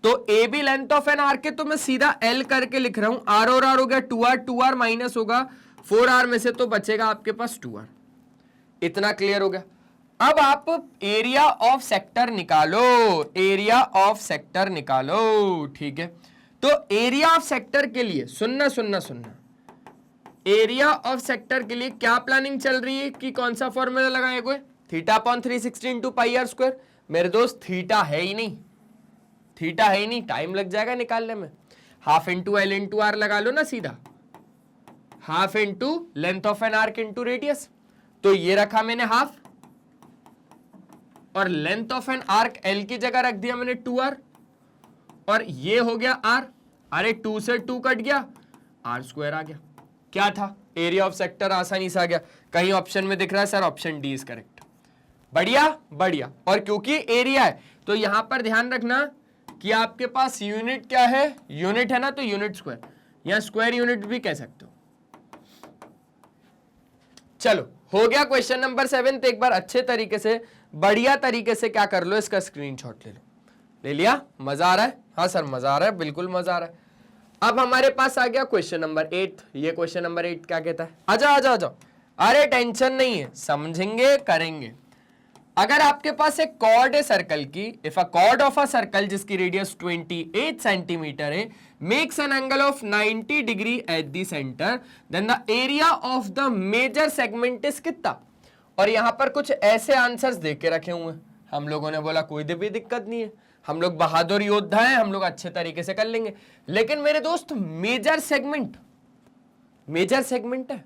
तो A B length of an arc है तो मैं सीधा l करके लिख रहा हूं, r और r हो गया 2r, 2r माइनस होगा 4r में से, तो बचेगा आपके पास 2r। इतना क्लियर हो गया। अब आप एरिया ऑफ सेक्टर निकालो, एरिया ऑफ सेक्टर निकालो, ठीक है। तो एरिया ऑफ सेक्टर के लिए सुनना सुनना सुनना, एरिया ऑफ सेक्टर के लिए क्या प्लानिंग चल रही है कि कौन सा फॉर्मूला लगाए कोई, theta upon 360 into pi are square. मेरे दोस्त थीटा है ही नहीं, थीटा है ही नहीं, टाइम लग जाएगा निकालने में। Half into L into R लगा लो ना सीधा, half into length of an arc into radius. तो ये रखा मैंने हाफ, और length of an arc L की जगह रख दिया मैंने 2r, और ये हो गया r। अरे 2 से 2 कट गया, r स्क्वायर आ गया। क्या था, एरिया ऑफ सेक्टर आसानी से आ गया। कहीं ऑप्शन में दिख रहा है sir option D is correct, बढ़िया बढ़िया। और क्योंकि एरिया है तो यहां पर ध्यान रखना कि आपके पास यूनिट क्या है, यूनिट है ना, तो यूनिट स्क्वायर, या स्क्वायर यूनिट भी कह सकते हो। चलो हो गया क्वेश्चन नंबर 7। एक बार अच्छे तरीके से बढ़िया तरीके से क्या कर लो, इसका स्क्रीनशॉट ले लो। ले लिया, मजा आ रहा है? हाँ सर मजा आ रहा है, बिल्कुल मजा आ रहा है। अब हमारे पास आ गया क्वेश्चन नंबर 8। ये क्वेश्चन नंबर 8 क्या कहता है, आजा आजा आजा, अरे टेंशन नहीं है, समझेंगे करेंगे। अगर आपके पास एक कॉर्ड है सर्कल की, if a chord of a circle जिसकी रेडियस 28 सेंटीमीटर है makes an angle of 90 degree at the centre, then the area of the major segment is कितना। और यहां पर कुछ ऐसे आंसर्स दे के रखे हुए हैं। हम लोगों ने बोला कोई भी दिक्कत नहीं है, हम लोग बहादुर योद्धा हैं, हम लोग अच्छे तरीके से कर लेंगे। लेकिन मेरे दोस्त मेजर सेगमेंट, मेजर सेगमेंट है,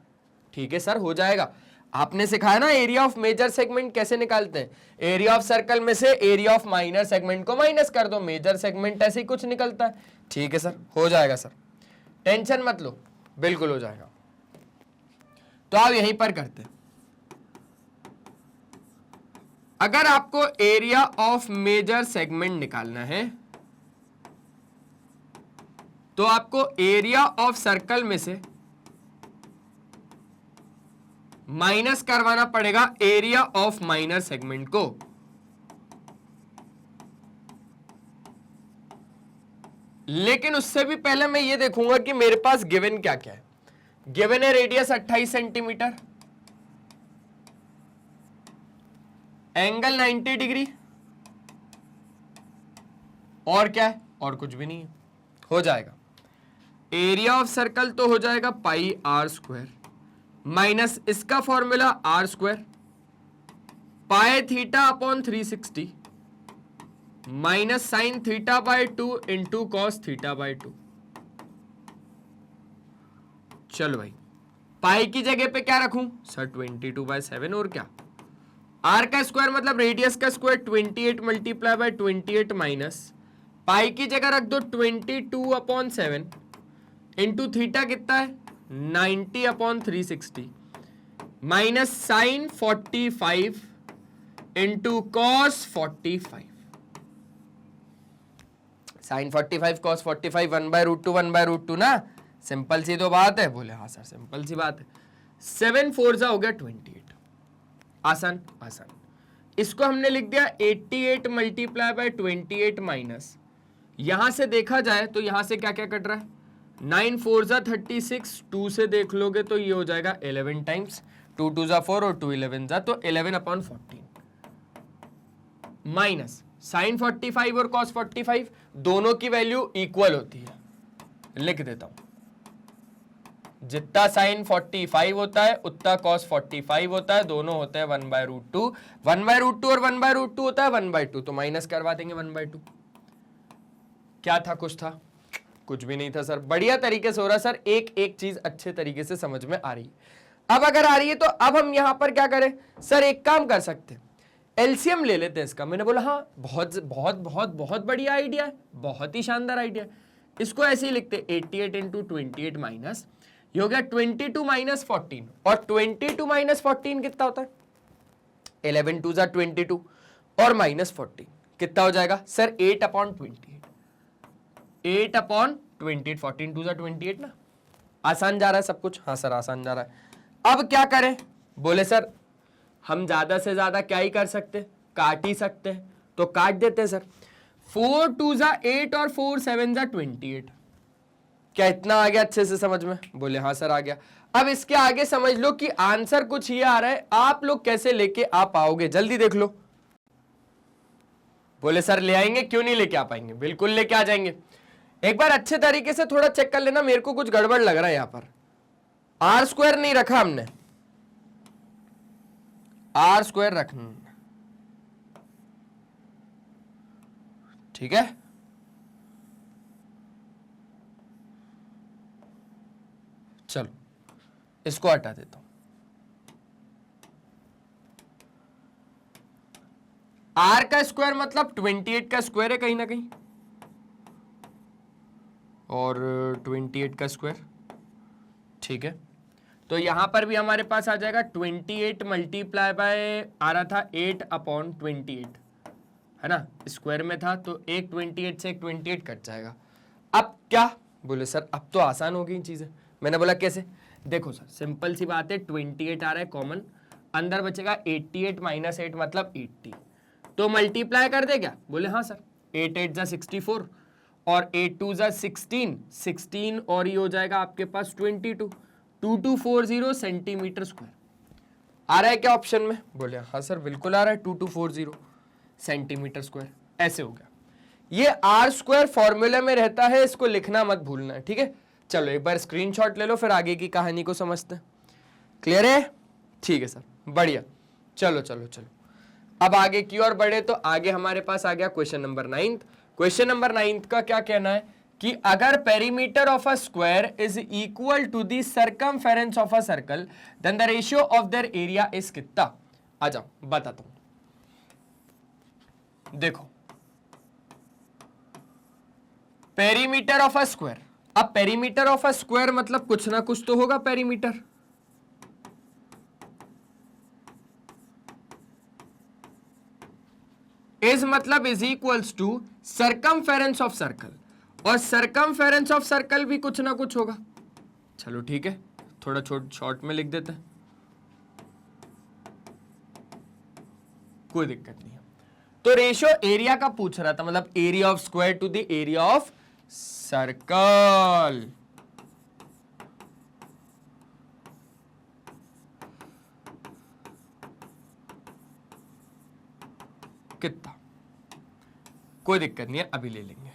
ठीक है सर हो जाएगा। आपने सिखाया ना एरिया ऑफ मेजर सेगमेंट कैसे निकालते हैं, एरिया ऑफ सर्कल में से एरिया ऑफ माइनर सेगमेंट को माइनस कर दो, मेजर सेगमेंट ऐसे ही कुछ निकलता है। ठीक है सर हो जाएगा सर, टेंशन मत लो, बिल्कुल हो जाएगा। तो आप यहीं पर करते हैं, अगर आपको एरिया ऑफ मेजर सेगमेंट निकालना है तो आपको एरिया ऑफ सर्कल में से माइनस करवाना पड़ेगा एरिया ऑफ माइनर सेगमेंट को। लेकिन उससे भी पहले मैं ये देखूंगा कि मेरे पास गिवन क्या क्या है। गिवन है रेडियस 28 सेंटीमीटर, एंगल 90 डिग्री, और क्या है, और कुछ भी नहीं है। हो जाएगा एरिया ऑफ सर्कल तो हो जाएगा पाई आर स्क्वायर माइनस इसका formula R square, pi theta upon 360 minus sine theta by 2 into cos theta by 2। चलो भाई पाई की जगह पे क्या रखूं सर, 22/7, और क्या, आर का स्क्वायर मतलब रेडियस का square 28 multiply by 28 minus pi की जगह रख दो 22/7 इंटू थीटा कितना है 90/360 minus sine 45 into cos 45। Sine 45 cos 45 1/√2 1/√2 ना, सिंपल सी तो बात है। बोले हाँ सर सिंपल सी बात है। 7 4 हो गया 28। आसान आसान। इसको हमने लिख दिया 88 मल्टीप्लाई बाय 28 माइनस, यहां से देखा जाए तो यहां से क्या क्या कट रहा है, 9 4 36, 2 से देख लोगे तो ये हो जाएगा 11 टाइम्स, 2 2 4 और 2 11 तो 11/14 माइनस साइन 45 और कॉस 45 दोनों की वैल्यू इक्वल होती है। लिख देता हूं, जितना साइन 45 होता है उतना कॉस 45 होता है, दोनों होते हैं 1/√2। 1/√2 और 1/√2 होता है 1/2, तो माइनस करवा देंगे 1/2। क्या था, कुछ था, कुछ भी नहीं था सर। बढ़िया तरीके से हो रहा सर, एक एक चीज अच्छे तरीके से समझ में आ रही है। अब अगर आ रही है तो अब हम यहां पर क्या करें सर, एक काम कर सकते हैं, एलसीएम ले लेते हैं इसका। मैंने बोला हाँ बहुत बहुत बहुत बहुत बढ़िया आइडिया है, बहुत ही शानदार आइडिया है। इसको ऐसे ही लिखते 88 इंटू 28 माइनस, ये हो गया 22 माइनस 14, और 22 माइनस 14 कितना होता है, 11 2 22 और माइनस 14 कितना हो जाएगा सर 8/28, 8/28, 14 2 28 ना। आसान जा रहा है सब कुछ, हाँ सर आसान जा रहा है। अब क्या करें, बोले सर हम ज्यादा से ज्यादा क्या ही कर सकते, काट ही सकते हैं, तो काट देते हैं सर। 4 2 8 और 4 7 28। क्या इतना आ गया अच्छे से समझ में, बोले हाँ सर आ गया। अब इसके आगे समझ लो कि आंसर कुछ ये आ रहा है, आप लोग कैसे लेके आ पाओगे जल्दी देख लो। बोले सर ले आएंगे, क्यों नहीं लेके आ पाएंगे, बिल्कुल लेके आ जाएंगे। एक बार अच्छे तरीके से थोड़ा चेक कर लेना, मेरे को कुछ गड़बड़ लग रहा है यहां पर। R² नहीं रखा हमने, R² रखना, ठीक है। चलो इसको हटा देता हूं। R का स्क्वायर मतलब 28 का स्क्वायर है कहीं ना कहीं, और 28 का स्क्वायर, ठीक है। तो यहां पर भी हमारे पास आ जाएगा 28 मल्टीप्लाई बाय आ रहा था 8/28, है ना, स्क्वायर में था तो एक 28 से एक 28 कट जाएगा। अब क्या, बोले सर अब तो आसान हो गई चीजें। मैंने बोला कैसे, देखो सर सिंपल सी बात है, 28 आ रहा है कॉमन, अंदर बचेगा 88 माइनस 8 मतलब 80, तो मल्टीप्लाई कर दे क्या, बोले हाँ सर। 8 8 64 और 8 2 16, 16 और ये हो जाएगा आपके पास 22, 2240 सेंटीमीटर स्क्वायर। आ रहा है क्या ऑप्शन में, बोले हाँ सर बिल्कुल आ रहा है, 2240 सेंटीमीटर स्क्वायर। ऐसे हो गया। ये R² फॉर्मूले में रहता है, इसको लिखना मत भूलना है, ठीक है। चलो एक बार स्क्रीनशॉट ले लो, फिर आगे की कहानी को समझते हैं। क्लियर है, ठीक है सर, बढ़िया। चलो चलो चलो अब आगे की ओर बढ़े, तो आगे हमारे पास आ गया क्वेश्चन नंबर 9। क्वेश्चन नंबर 9 का क्या कहना है कि अगर perimeter of a square is equal to the circumference of a circle then the ratio of their area is कितना। आ जाओ बताता हूं, देखो पेरीमीटर ऑफ अ स्क्वायर। अब पेरीमीटर ऑफ अ स्क्वायर मतलब कुछ ना कुछ तो होगा पेरीमीटर, इज मतलब is equals to circumference of circle, और सर्कमफेरेंस ऑफ सर्कल भी कुछ ना कुछ होगा। चलो ठीक है, थोड़ा शॉर्ट में लिख देते हैं, कोई दिक्कत नहीं है। तो रेशियो एरिया का पूछ रहा था, मतलब area of square to the area of circle. कितना, कोई दिक्कत नहीं है, अभी ले लेंगे।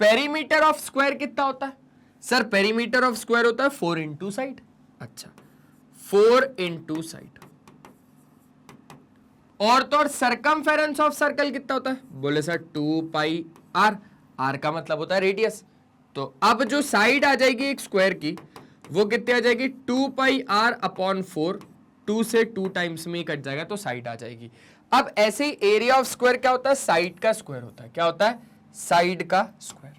पेरीमीटर ऑफ स्क्वायर कितना होता है सर, पेरीमीटर ऑफ स्क्वायर होता है 4 इंटू साइड। अच्छा 4 इंटू साइड। और तो और सर्कमफेरेंस ऑफ सर्कल कितना होता है, बोले सर 2πr, r का मतलब होता है रेडियस। तो अब जो साइड आ जाएगी एक स्क्वायर की वो कितनी आ जाएगी, 2πr/4, 2 से 2 टाइम्स में ही कट जाएगा तो साइड आ जाएगी। अब ऐसे ही एरिया ऑफ स्क्वायर क्या होता है, साइड का स्क्वायर होता है। क्या होता है, साइड का स्क्वायर।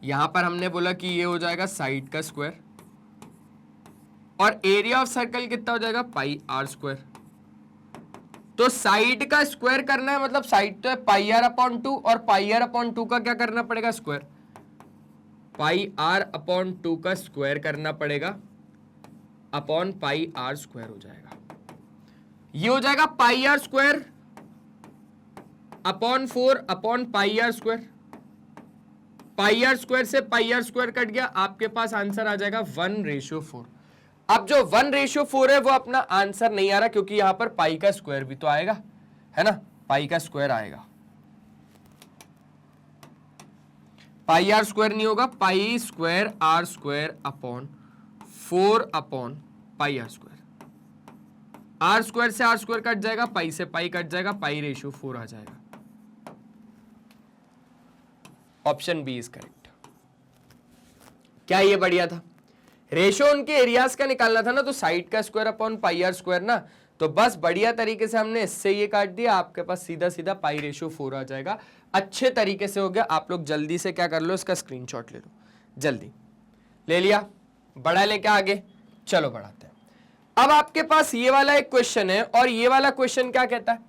यहां पर हमने बोला कि ये हो जाएगा साइड का स्क्वायर, और एरिया ऑफ सर्कल कितना हो जाएगा, πr²। तो साइड का स्क्वायर करना है, मतलब साइड तो है पाई आर अपॉन 2 और पाई आर अपॉन 2 का क्या करना पड़ेगा स्क्वायर, पाई आर अपॉन 2 का स्क्वायर करना पड़ेगा अपॉन पाई आर स्क्वायर हो जाएगा। ये हो जाएगा pi are square upon 4 upon pi are square. Pi are square से पाई आर स्क्वायर कट गया, आपके पास आंसर आ जाएगा 1:4। अब जो 1:4 है वो अपना आंसर नहीं आ रहा, क्योंकि यहां पर पाई का स्क्वायर भी तो आएगा, है ना, पाई का स्क्वायर आएगा। पाई आर स्क्वायर नहीं होगा, pi square R square upon 4 upon pi are square. R square से आर स्क्वायर कट जाएगा, पाई से पाई कट जाएगा, पाई/4 आ जाएगा। Option B is correct. क्या ये बढ़िया था? रेशो उनके एरियाज का निकालना था ना, तो साइड का square upon pi are square ना, तो बस बढ़िया तरीके से हमने इससे ये काट दिया, आपके पास सीधा सीधा पाई/4 आ जाएगा। अच्छे तरीके से हो गया। आप लोग जल्दी से क्या कर लो, इसका स्क्रीनशॉट ले लो, जल्दी ले लिया, बढ़ा लेके आगे चलो बढ़ाते हैं। अब आपके पास ये वाला एक क्वेश्चन है, और ये वाला क्वेश्चन क्या कहता है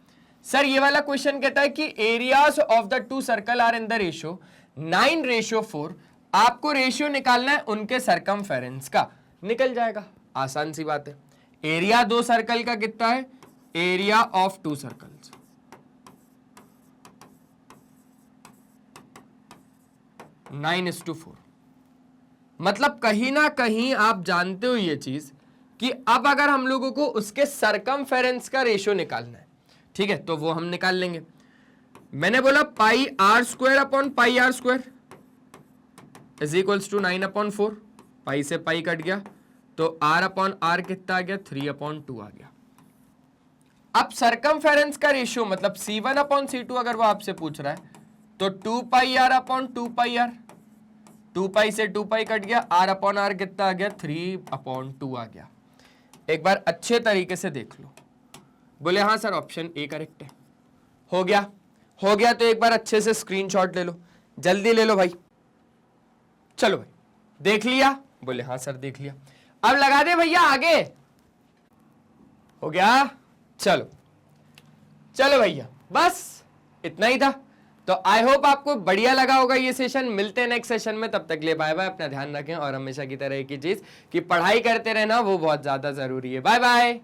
सर? ये वाला क्वेश्चन कहता है कि areas of the two circle are in the ratio 9:4। आपको रेशियो निकालना है उनके सरकमफेरेंस का, निकल जाएगा, आसान सी बात है। एरिया दो सर्कल का कितना है? Area of to circles 9:4। मतलब कहीं ना कहीं आप जानते हो ये चीज कि अब अगर हम लोगों को उसके सरकमफेरेंस का रेशियो निकालना है, ठीक है, तो वो हम निकाल लेंगे। मैंने बोला pi are square upon pi are square is equals to 9/4। Pi से पाई कट गया, तो आर अपॉन आर कितना आ गया? 3/2 आ गया। अब सरकमफेरेंस का रेशियो मतलब C1/C2 अगर वो आपसे पूछ रहा है, तो 2 pi are upon 2 pi are, 2 पाई से 2 पाई कट गया, आर अपॉन आर कितना आ गया? 3/2 आ गया। एक बार अच्छे तरीके से देख लो। बोले हाँ सर ऑप्शन ए करेक्ट है। हो गया? हो गया तो एक बार अच्छे से स्क्रीनशॉट ले लो, जल्दी ले लो भाई। चलो भाई देख लिया? बोले हाँ सर देख लिया। अब लगा दे भैया आगे। हो गया? चलो चलो भैया, बस इतना ही था। तो आई होप आपको बढ़िया लगा होगा ये सेशन। मिलते हैं नेक्स्ट सेशन में, तब तक ले बाय बाय। अपना ध्यान रखें और हमेशा की तरह एक ही चीज कि पढ़ाई करते रहना वो बहुत ज्यादा जरूरी है। Bye bye.